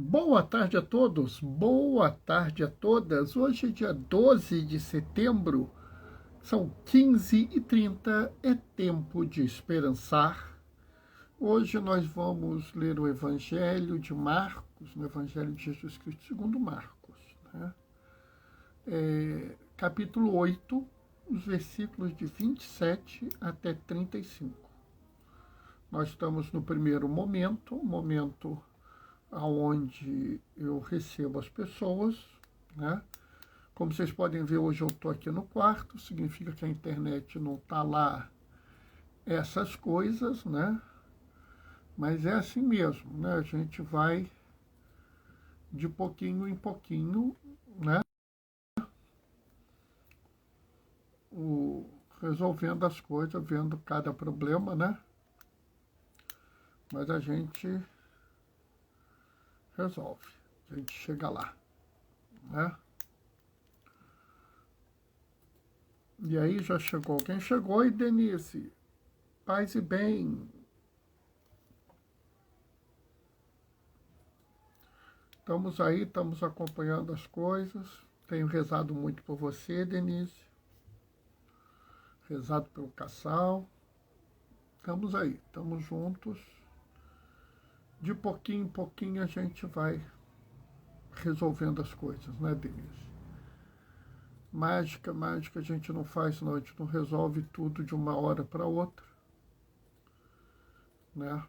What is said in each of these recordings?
Boa tarde a todos, boa tarde a todas. Hoje é dia 12 de setembro, são 15h30, é tempo de esperançar. Hoje nós vamos ler o Evangelho de Marcos, no Evangelho de Jesus Cristo segundo Marcos, né? Capítulo 8, os versículos de 27 até 35. Nós estamos no primeiro momento onde eu recebo as pessoas, né? Como vocês podem ver, hoje eu estou aqui no quarto, significa que a internet não está lá essas coisas, né? Mas é assim mesmo, né? A gente vai de pouquinho em pouquinho, né? Resolvendo as coisas, vendo cada problema, né? Mas a gente resolve, a gente chega lá, né? E aí já chegou alguém? Chegou, e Denise, paz e bem. Estamos aí, estamos acompanhando as coisas. Tenho rezado muito por você, Denise. Rezado pelo casal. Estamos aí, estamos juntos. De pouquinho em pouquinho a gente vai resolvendo as coisas, né, Denise? Mágica a gente não faz, não. A gente não resolve tudo de uma hora para outra, né?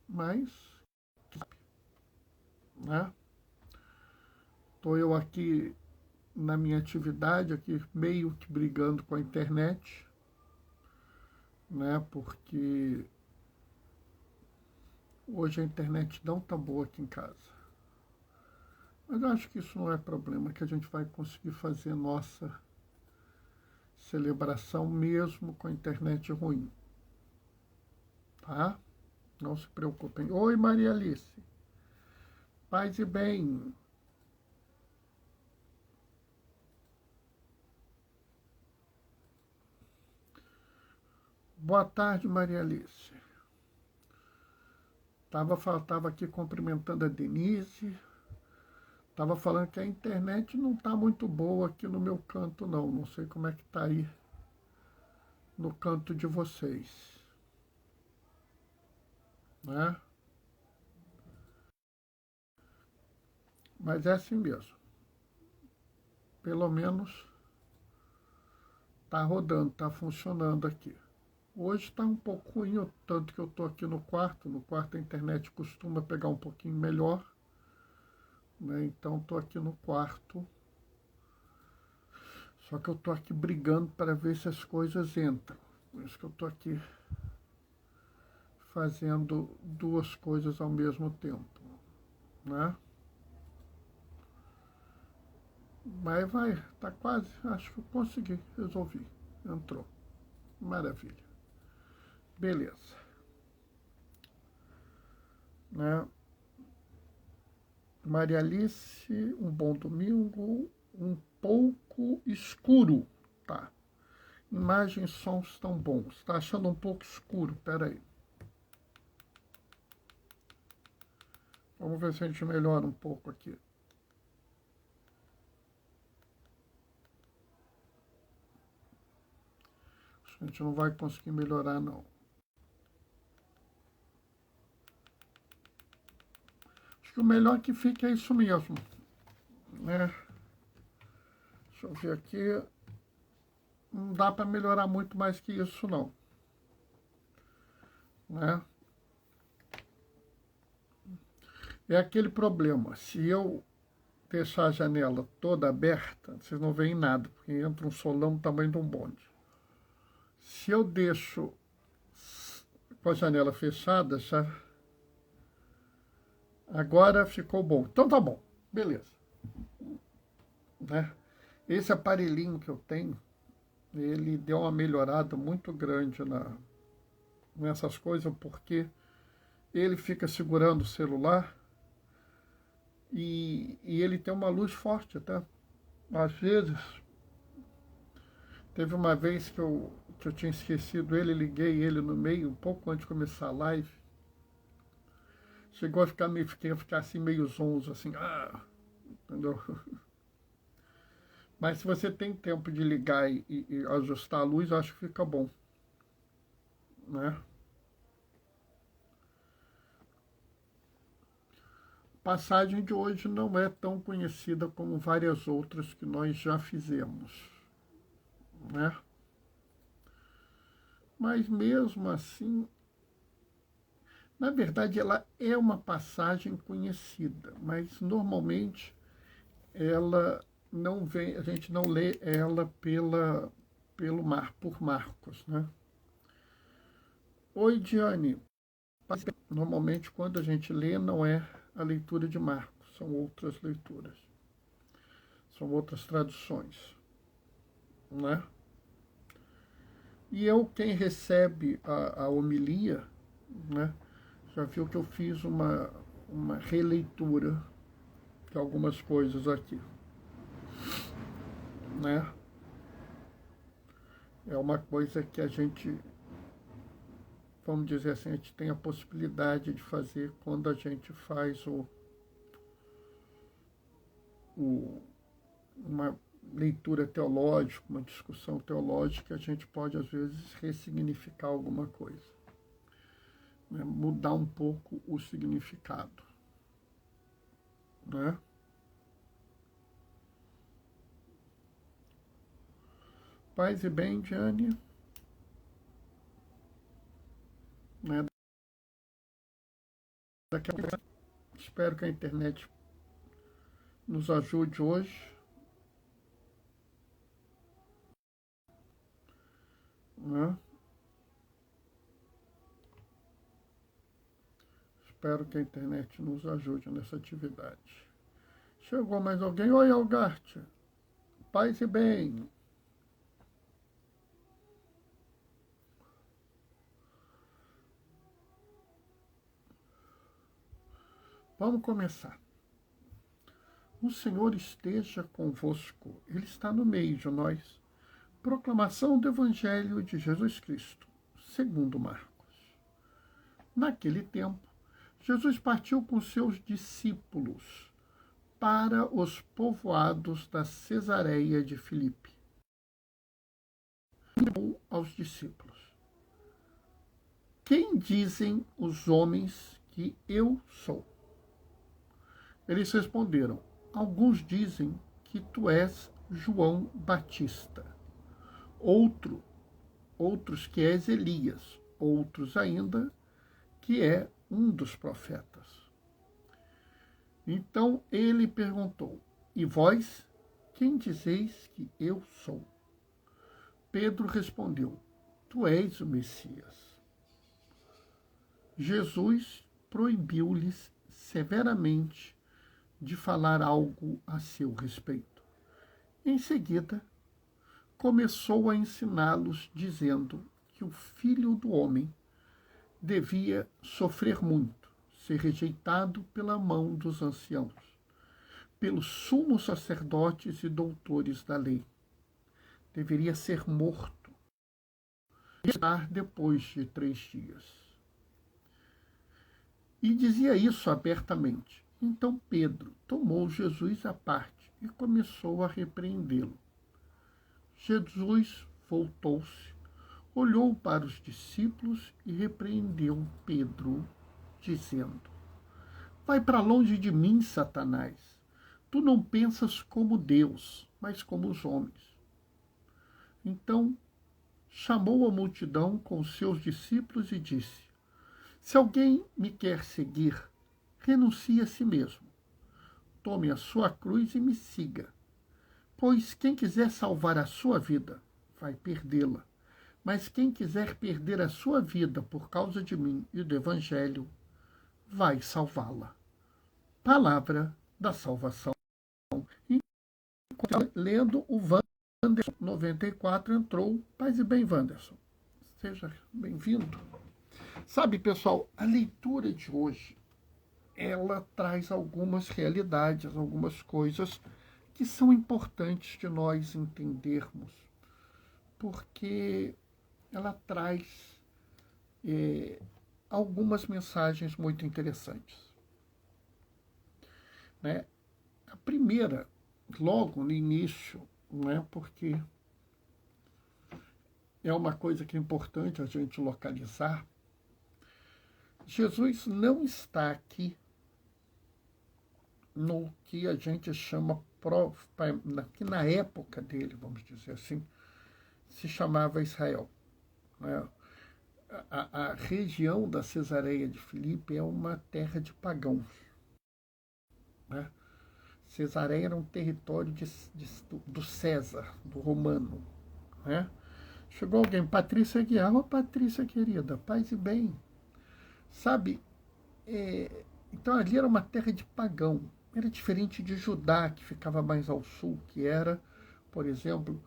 Mas, né? Estou eu aqui na minha atividade, aqui meio que brigando com a internet, né? Porque hoje a internet não está boa aqui em casa. Mas eu acho que isso não é problema, que a gente vai conseguir fazer nossa celebração mesmo com a internet ruim. Tá? Não se preocupem. Oi, Maria Alice. Paz e bem. Boa tarde, Maria Alice. Tava aqui cumprimentando a Denise. Tava falando que a internet não está muito boa aqui no meu canto, não. Não sei como é que está aí no canto de vocês, né? Mas é assim mesmo. Pelo menos está rodando, está funcionando aqui. Hoje está um pouco ruim, tanto que eu estou aqui no quarto. No quarto a internet costuma pegar um pouquinho melhor, né? Então estou aqui no quarto. Só que eu estou aqui brigando para ver se as coisas entram. Por isso que eu estou aqui fazendo duas coisas ao mesmo tempo, né? Mas vai, tá quase, acho que eu consegui, resolvi, entrou, maravilha, beleza, né? Maria Alice, um bom domingo, um pouco escuro, tá? Imagem e som estão bons, tá achando um pouco escuro, peraí. Vamos ver se a gente melhora um pouco aqui. A gente não vai conseguir melhorar, não. Acho que o melhor que fica é isso mesmo, né? Deixa eu ver aqui. Não dá para melhorar muito mais que isso, não, né? É aquele problema. Se eu deixar a janela toda aberta, vocês não veem nada, porque entra um solão do tamanho de um bonde. Se eu deixo com a janela fechada, já... agora ficou bom. Então tá bom, beleza, né? Esse aparelhinho que eu tenho, ele deu uma melhorada muito grande nessas coisas, porque ele fica segurando o celular e ele tem uma luz forte até. Às vezes, teve uma vez que eu tinha esquecido ele, liguei ele no meio, um pouco antes de começar a live. Chegou a ficar assim meio zonzo, assim, entendeu? Mas se você tem tempo de ligar e ajustar a luz, acho que fica bom, né? A passagem de hoje não é tão conhecida como várias outras que nós já fizemos, né? Mas mesmo assim, na verdade ela é uma passagem conhecida, mas normalmente ela não vem, a gente não lê ela por Marcos, né? Oi, Diane. Normalmente quando a gente lê não é a leitura de Marcos, são outras leituras, são outras traduções, né? E quem recebe a homilia, né, já viu que eu fiz uma releitura de algumas coisas aqui, né? É uma coisa que a gente, vamos dizer assim, a gente tem a possibilidade de fazer quando a gente faz uma leitura teológica, uma discussão teológica, a gente pode, às vezes, ressignificar alguma coisa, né? Mudar um pouco o significado, né? Paz e bem, Diane. Né? Daqui a pouco, espero que a internet nos ajude hoje, né? Espero que a internet nos ajude nessa atividade. Chegou mais alguém? Oi, Algarte. Paz e bem. Vamos começar. O Senhor esteja convosco. Ele está no meio de nós. Proclamação do Evangelho de Jesus Cristo, segundo Marcos. Naquele tempo, Jesus partiu com seus discípulos para os povoados da Cesareia de Filipe. E perguntou aos discípulos: quem dizem os homens que eu sou? Eles responderam: alguns dizem que tu és João Batista, outros que és Elias, outros ainda que é um dos profetas. Então ele perguntou: e vós, quem dizeis que eu sou? Pedro respondeu: tu és o Messias. Jesus proibiu-lhes severamente de falar algo a seu respeito. Em seguida, começou a ensiná-los, dizendo que o Filho do Homem devia sofrer muito, ser rejeitado pela mão dos anciãos, pelos sumos sacerdotes e doutores da lei. Deveria ser morto e ressuscitar depois de 3 dias. E dizia isso abertamente. Então Pedro tomou Jesus à parte e começou a repreendê-lo. Jesus voltou-se, olhou para os discípulos e repreendeu Pedro, dizendo: vai para longe de mim, Satanás. Tu não pensas como Deus, mas como os homens. Então chamou a multidão com seus discípulos e disse: se alguém me quer seguir, renuncie a si mesmo. Tome a sua cruz e me siga. Pois quem quiser salvar a sua vida, vai perdê-la. Mas quem quiser perder a sua vida por causa de mim e do Evangelho, vai salvá-la. Palavra da salvação. E lendo o Wanderson 94 entrou. Paz e bem, Wanderson. Seja bem-vindo. Sabe, pessoal, a leitura de hoje, ela traz algumas realidades, algumas coisas que são importantes de nós entendermos, porque ela traz algumas mensagens muito interessantes. né? A primeira, logo no início, né? Porque é uma coisa que é importante a gente localizar. Jesus não está aqui no que a gente chama, que na época dele, vamos dizer assim, se chamava Israel, né? A região da Cesareia de Filipe é uma terra de pagãos, né? Cesareia era um território do César, do romano, né? Chegou alguém, Patrícia Guiar, ô Patrícia querida, paz e bem, sabe? Então ali era uma terra de pagão, era diferente de Judá, que ficava mais ao sul, que era, por exemplo,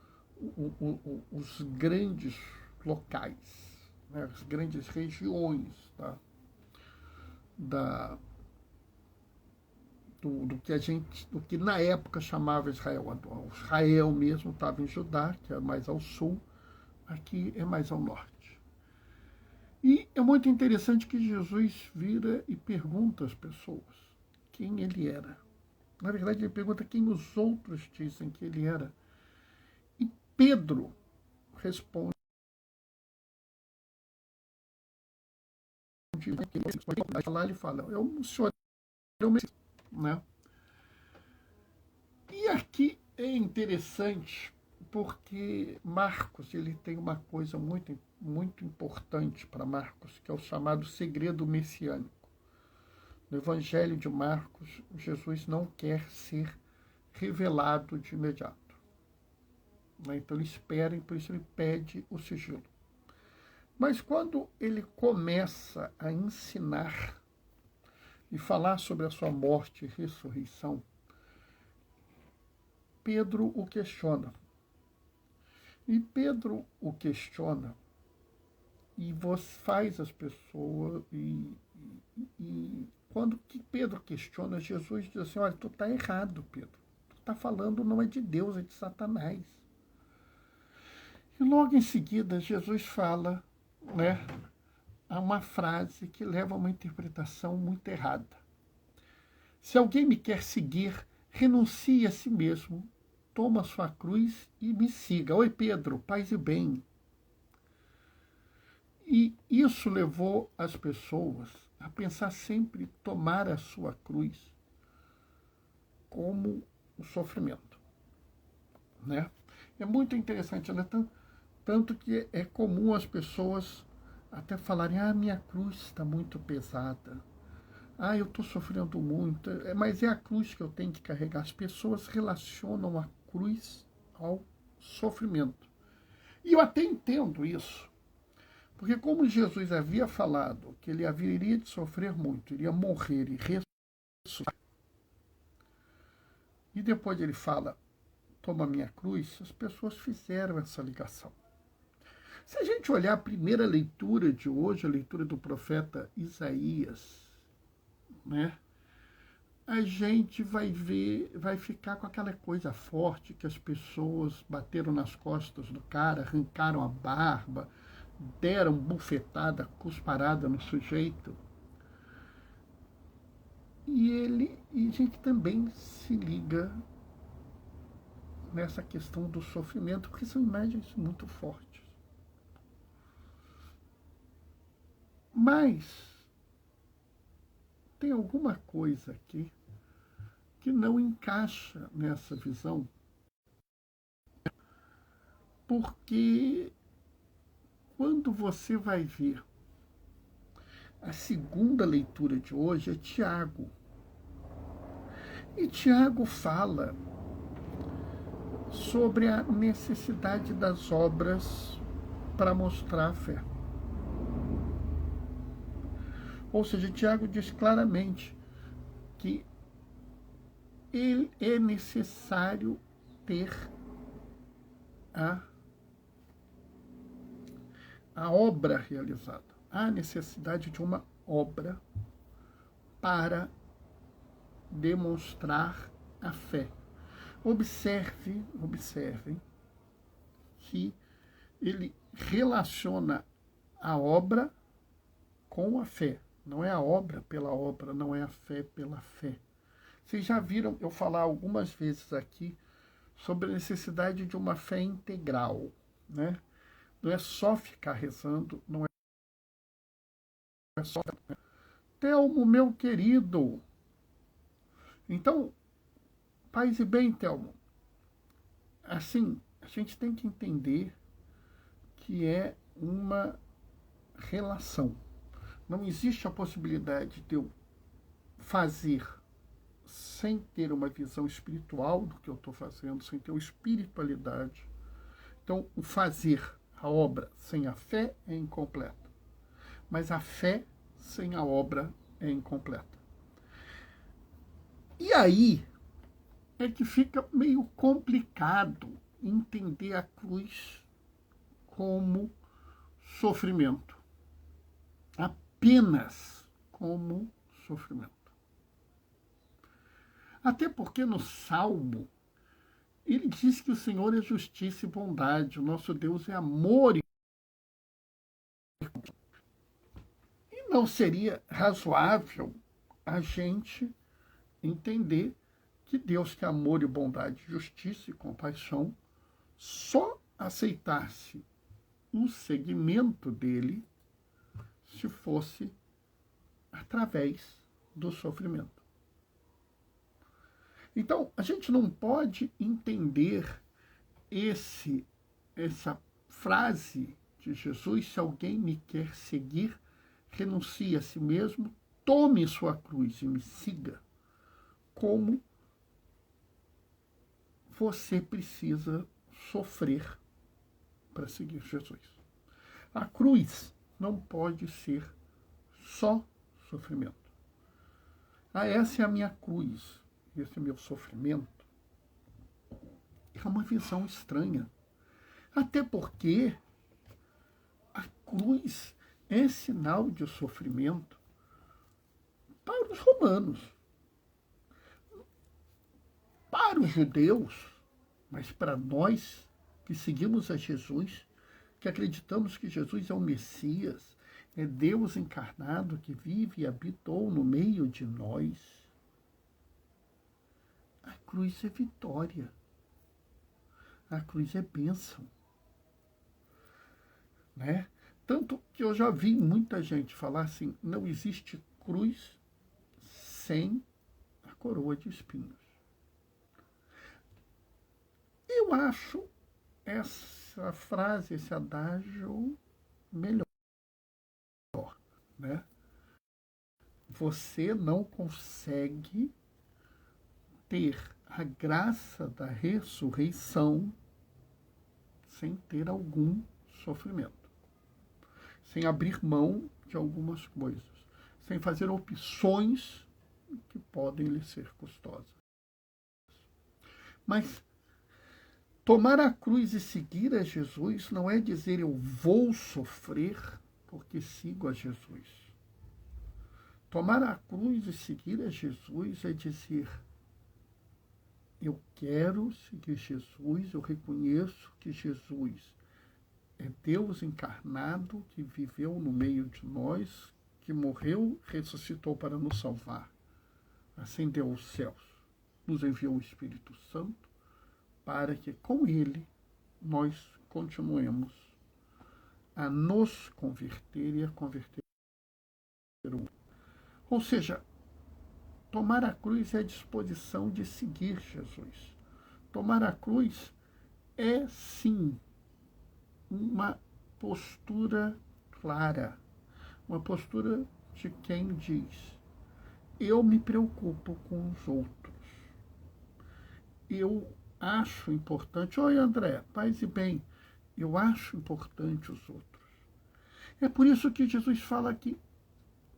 os grandes locais, né, as grandes regiões, tá, do que na época chamava Israel. O Israel mesmo estava em Judá, que é mais ao sul, aqui é mais ao norte. E é muito interessante que Jesus vira e pergunta às pessoas quem ele era. Na verdade, ele pergunta quem os outros dizem que ele era. E Pedro responde. Lá ele fala, o senhor é o Messias, né? E aqui é interessante porque Marcos ele tem uma coisa muito, muito importante para Marcos, que é o chamado segredo messiânico. No Evangelho de Marcos, Jesus não quer ser revelado de imediato, né? Então ele espera e por isso ele pede o sigilo. Mas quando ele começa a ensinar e falar sobre a sua morte e ressurreição, Pedro o questiona. E Pedro o questiona e faz as pessoas. E quando que Pedro questiona, Jesus diz assim: olha, tu está errado, Pedro. Tu está falando não é de Deus, é de Satanás. E logo em seguida, Jesus fala, né, a uma frase que leva a uma interpretação muito errada. Se alguém me quer seguir, renuncie a si mesmo, toma sua cruz e me siga. Oi, Pedro, paz e bem. E isso levou as pessoas a pensar sempre tomar a sua cruz como o sofrimento, né? É muito interessante, né? Tanto que é comum as pessoas até falarem: ah, minha cruz está muito pesada, ah, eu estou sofrendo muito, mas é a cruz que eu tenho que carregar. As pessoas relacionam a cruz ao sofrimento. E eu até entendo isso, porque como Jesus havia falado que ele haveria de sofrer muito, iria morrer e ressuscitar, e depois ele fala, toma minha cruz, as pessoas fizeram essa ligação. Se a gente olhar a primeira leitura de hoje, a leitura do profeta Isaías, né, a gente vai ver, vai ficar com aquela coisa forte que as pessoas bateram nas costas do cara, arrancaram a barba, deram bufetada, cusparada no sujeito. E a gente também se liga nessa questão do sofrimento, porque são imagens muito fortes. Mas tem alguma coisa aqui que não encaixa nessa visão, porque quando você vai ver a segunda leitura de hoje é Tiago. E Tiago fala sobre a necessidade das obras para mostrar a fé. Ou seja, Tiago diz claramente que é necessário ter a obra realizada. Há necessidade de uma obra para demonstrar a fé. Observem que ele relaciona a obra com a fé. Não é a obra pela obra, não é a fé pela fé. Vocês já viram eu falar algumas vezes aqui sobre a necessidade de uma fé integral, né? Não é só ficar rezando, não é só... Telmo, meu querido. Então, paz e bem, Telmo. Assim, a gente tem que entender que é uma relação. Não existe a possibilidade de eu fazer sem ter uma visão espiritual do que eu estou fazendo, sem ter espiritualidade. Então, o fazer, a obra, sem a fé é incompleta. Mas a fé sem a obra é incompleta. E aí é que fica meio complicado entender a cruz como sofrimento. Apenas como sofrimento. Até porque no Salmo, ele diz que o Senhor é justiça e bondade, o nosso Deus é amor. E não seria razoável a gente entender que Deus, que é amor e bondade, justiça e compaixão, só aceitasse o segmento dele se fosse através do sofrimento. Então, a gente não pode entender essa frase de Jesus: se alguém me quer seguir, renuncie a si mesmo, tome sua cruz e me siga, como você precisa sofrer para seguir Jesus. A cruz não pode ser só sofrimento. Essa é a minha cruz, esse é o meu sofrimento. É uma visão estranha. Até porque a cruz é sinal de sofrimento para os romanos, para os judeus, mas para nós que seguimos a Jesus, que acreditamos que Jesus é o Messias, é Deus encarnado que vive e habitou no meio de nós. A cruz é vitória. A cruz é bênção. Né? Tanto que eu já vi muita gente falar assim: não existe cruz sem a coroa de espinhos. Eu acho essa frase, esse adágio melhor. Né? Você não consegue ter a graça da ressurreição sem ter algum sofrimento, sem abrir mão de algumas coisas, sem fazer opções que podem lhe ser custosas. Mas tomar a cruz e seguir a Jesus não é dizer eu vou sofrer porque sigo a Jesus. Tomar a cruz e seguir a Jesus é dizer: eu quero seguir Jesus, eu reconheço que Jesus é Deus encarnado, que viveu no meio de nós, que morreu, ressuscitou para nos salvar, ascendeu aos céus, nos enviou o Espírito Santo, para que com ele nós continuemos a nos converter e a converter o mundo. Ou seja, tomar a cruz é a disposição de seguir Jesus. Tomar a cruz é, sim, uma postura clara, uma postura de quem diz: eu me preocupo com os outros. Eu acho importante... Oi, André, paz e bem. Eu acho importante os outros. É por isso que Jesus fala que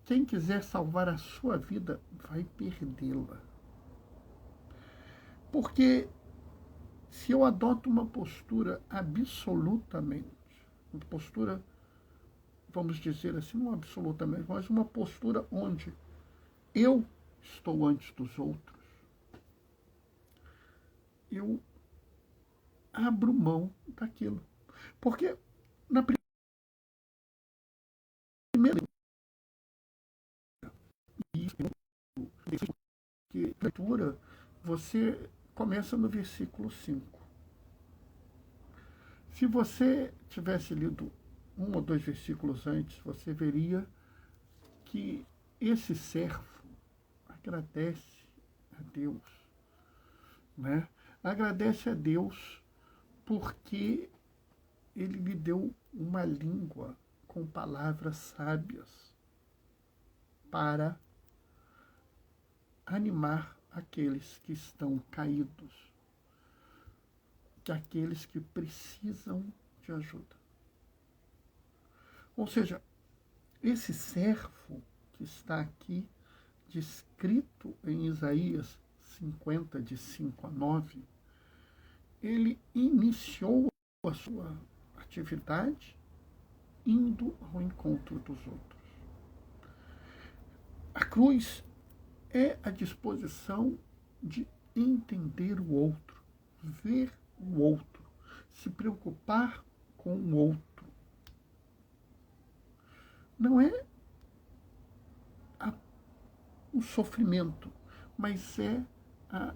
quem quiser salvar a sua vida vai perdê-la. Porque se eu adoto uma postura absolutamente, uma postura, vamos dizer assim, não absolutamente, mas uma postura onde eu estou antes dos outros, eu abro mão daquilo. Porque na primeira que leitura, você começa no versículo 5. Se você tivesse lido um ou dois versículos antes, você veria que esse servo agradece a Deus, né? Agradece a Deus porque ele lhe deu uma língua com palavras sábias para animar aqueles que estão caídos, que aqueles que precisam de ajuda. Ou seja, esse servo que está aqui descrito em Isaías 50, de 5 a 9, ele iniciou a sua atividade indo ao encontro dos outros. A cruz é a disposição de entender o outro, ver o outro, se preocupar com o outro. Não é o sofrimento, mas é a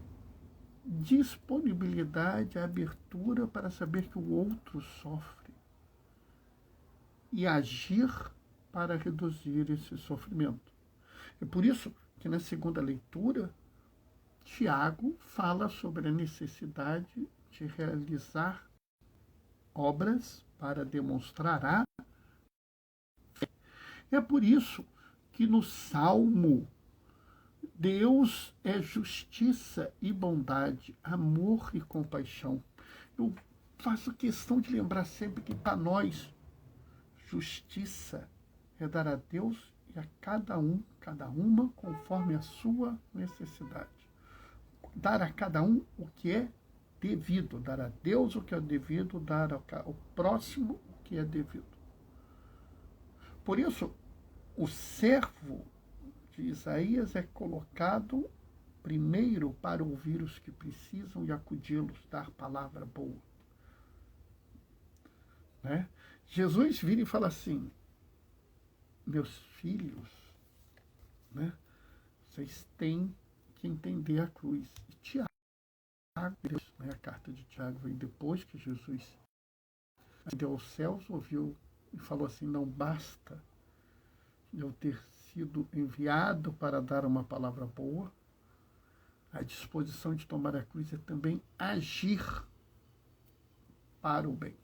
disponibilidade, a abertura para saber que o outro sofre e agir para reduzir esse sofrimento. É por isso que na segunda leitura, Tiago fala sobre a necessidade de realizar obras para demonstrar a fé. É por isso que no Salmo, Deus é justiça e bondade, amor e compaixão. Eu faço questão de lembrar sempre que para nós, justiça é dar a Deus e a cada um, cada uma, conforme a sua necessidade. Dar a cada um o que é devido, dar a Deus o que é devido, dar ao próximo o que é devido. Por isso, o servo de Isaías é colocado primeiro para ouvir os que precisam e acudi-los, dar palavra boa. Né? Jesus vira e fala assim: meus filhos, né, vocês têm que entender a cruz. E Tiago, né, a carta de Tiago veio depois que Jesus deu aos céus, ouviu e falou assim: não basta eu ter sido enviado para dar uma palavra boa, a disposição de tomar a cruz é também agir para o bem.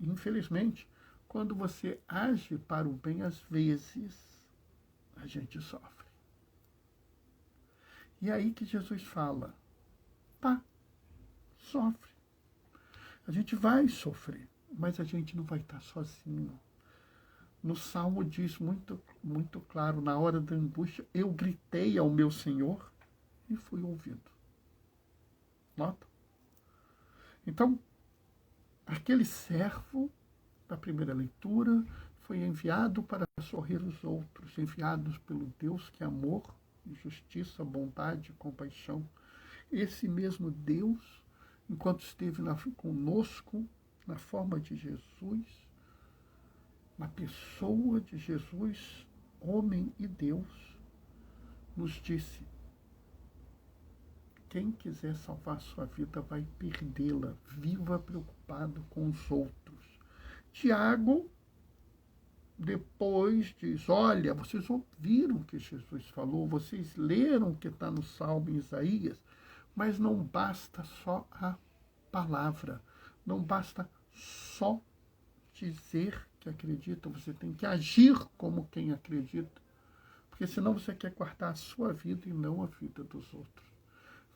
Infelizmente, quando você age para o bem, às vezes a gente sofre. E é aí que Jesus fala: tá, sofre. A gente vai sofrer, mas a gente não vai estar sozinho. No Salmo diz muito, muito claro: na hora da angústia, eu gritei ao meu Senhor e fui ouvido. Nota? Então, aquele servo da primeira leitura foi enviado para sorrir os outros, enviados pelo Deus que é amor, justiça, bondade, compaixão. Esse mesmo Deus, enquanto esteve conosco, na forma de Jesus, na pessoa de Jesus, homem e Deus, nos disse: quem quiser salvar sua vida vai perdê-la. Viva preocupado com os outros. Tiago depois diz: olha, vocês ouviram o que Jesus falou, vocês leram o que está no Salmo em Isaías, mas não basta só a palavra, não basta só dizer que acredita, você tem que agir como quem acredita, porque senão você quer guardar a sua vida e não a vida dos outros.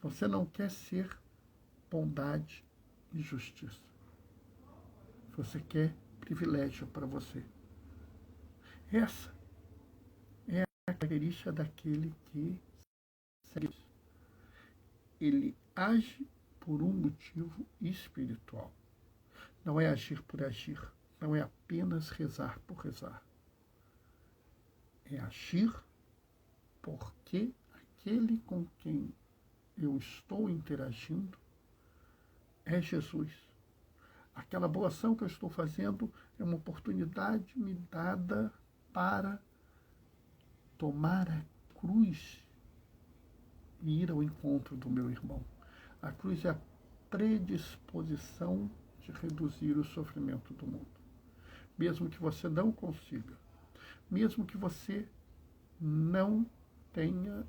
Você não quer ser bondade e justiça. Você quer privilégio para você. Essa é a característica daquele que segue. Ele age por um motivo espiritual. Não é agir por agir. Não é apenas rezar por rezar. É agir porque aquele com quem eu estou interagindo é Jesus. Aquela boa ação que eu estou fazendo é uma oportunidade me dada para tomar a cruz e ir ao encontro do meu irmão. A cruz é a predisposição de reduzir o sofrimento do mundo. Mesmo que você não consiga, mesmo que você não tenha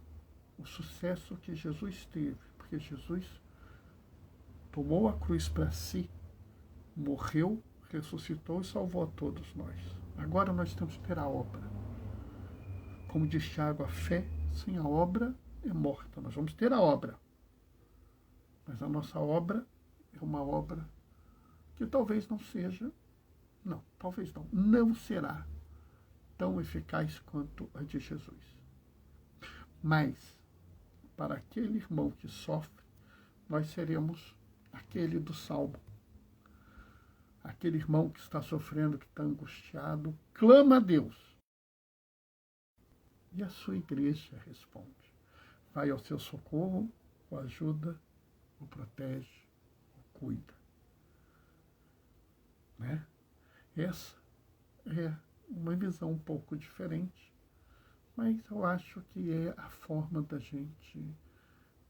o sucesso que Jesus teve, porque Jesus tomou a cruz para si, morreu, ressuscitou e salvou a todos nós. Agora nós temos que ter a obra. Como diz Tiago, a fé sem a obra é morta. Nós vamos ter a obra. Mas a nossa obra é uma obra que talvez não seja, não será tão eficaz quanto a de Jesus. Mas, para aquele irmão que sofre, nós seremos aquele do Salmo. Aquele irmão que está sofrendo, que está angustiado, clama a Deus. E a sua igreja responde. Vai ao seu socorro, o ajuda, o protege, o cuida. Né? Essa é uma visão um pouco diferente, mas eu acho que é a forma da gente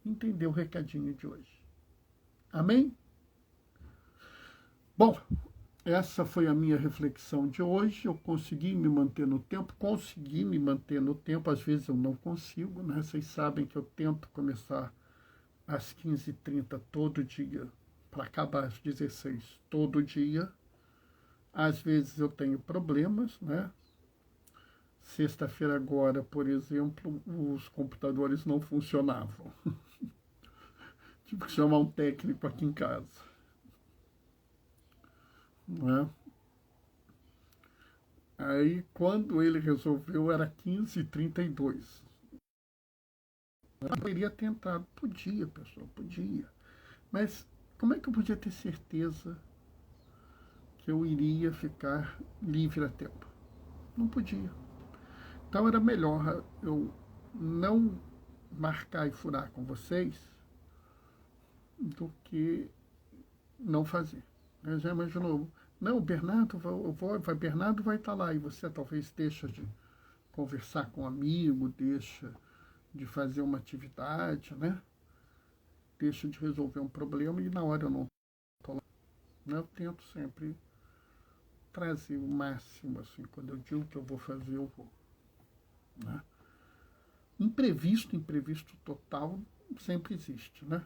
entender o recadinho de hoje. Amém? Bom, essa foi a minha reflexão de hoje. Eu consegui me manter no tempo, às vezes eu não consigo, né? Vocês sabem que eu tento começar às 15h30 todo dia, para acabar às 16h todo dia. Às vezes eu tenho problemas, né? Sexta-feira agora, por exemplo, os computadores não funcionavam. Tive que chamar um técnico aqui em casa. Né? Aí, quando ele resolveu, era 15h32. Eu poderia ter entrado. Podia, pessoal, podia. Mas como é que eu podia ter certeza que eu iria ficar livre a tempo? Não podia. Então era melhor eu não marcar e furar com vocês do que não fazer. Eu já imaginou? Não, o Bernardo, Bernardo vai estar lá e você talvez deixa de conversar com um amigo, deixa de fazer uma atividade, né? Deixa de resolver um problema e na hora eu não estou lá. Eu tento sempre trazer o máximo, assim, quando eu digo que eu vou fazer, eu vou. Né? Imprevisto total sempre existe, né?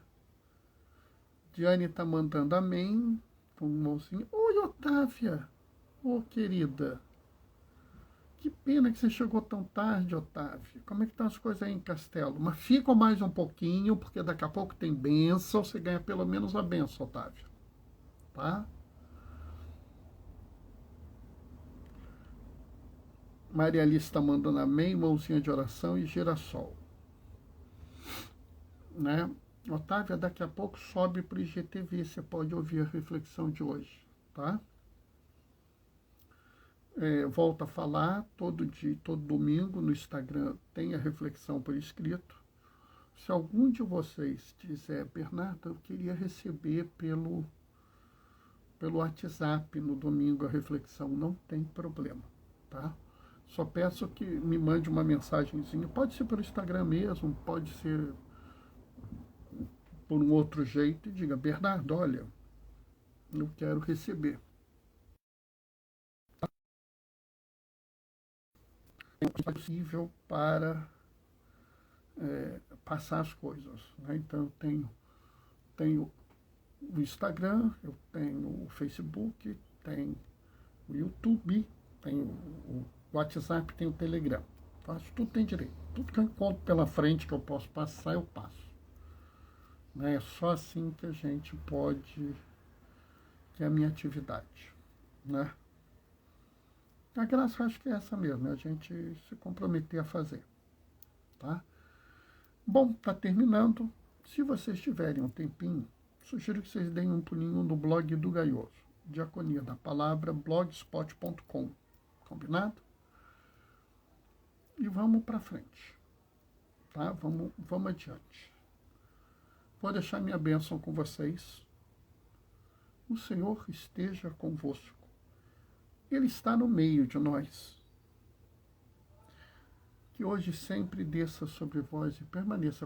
Diane está mandando amém, com um mãozinho. Oi, Otávia! Ô, querida! Que pena que você chegou tão tarde, Otávia. Como é que estão as coisas aí em Castelo? Mas fica mais um pouquinho, porque daqui a pouco tem bênção, você ganha pelo menos a bênção, Otávia. Tá? Maria Alice está mandando amém, mãozinha de oração e girassol. Né? Otávia, daqui a pouco sobe para o IGTV, você pode ouvir a reflexão de hoje, tá? Volto a falar, todo dia, todo domingo no Instagram tem a reflexão por escrito. Se algum de vocês dizer, Bernardo, eu queria receber pelo WhatsApp no domingo a reflexão, não tem problema, tá? Só peço que me mande uma mensagenzinha, pode ser pelo Instagram mesmo, pode ser por um outro jeito, e diga, Bernardo, olha, eu quero receber. É possível para passar as coisas. Né? Então, eu tenho o Instagram, eu tenho o Facebook, tenho o YouTube, tenho o WhatsApp, tenho o Telegram. Faço, tudo tem direito. Tudo que eu encontro pela frente que eu posso passar, eu passo. É só assim que a gente pode, que é a minha atividade, né? A graça acho que é essa mesmo, a gente se comprometer a fazer, tá? Bom, tá terminando. Se vocês tiverem um tempinho, sugiro que vocês deem um pulinho no blog do Gaioso, Diaconia da Palavra, blogspot.com, combinado? E vamos para frente, tá? Vamos adiante. Vou deixar minha bênção com vocês. O Senhor esteja convosco. Ele está no meio de nós. que hoje sempre desça sobre vós e permaneça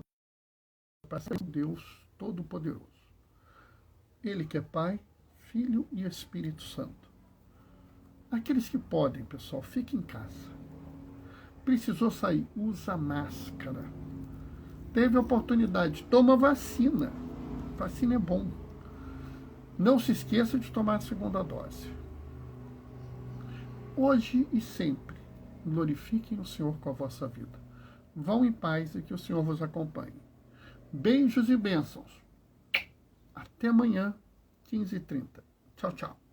para ser Deus Todo-Poderoso. Ele que é Pai, Filho e Espírito Santo. Aqueles que podem, pessoal, fiquem em casa. Precisou sair, usa máscara. Teve oportunidade, toma vacina. Vacina é bom. Não se esqueça de tomar a segunda dose. Hoje e sempre, glorifiquem o Senhor com a vossa vida. Vão em paz e que o Senhor vos acompanhe. Beijos e bênçãos. Até amanhã, 15h30. Tchau, tchau.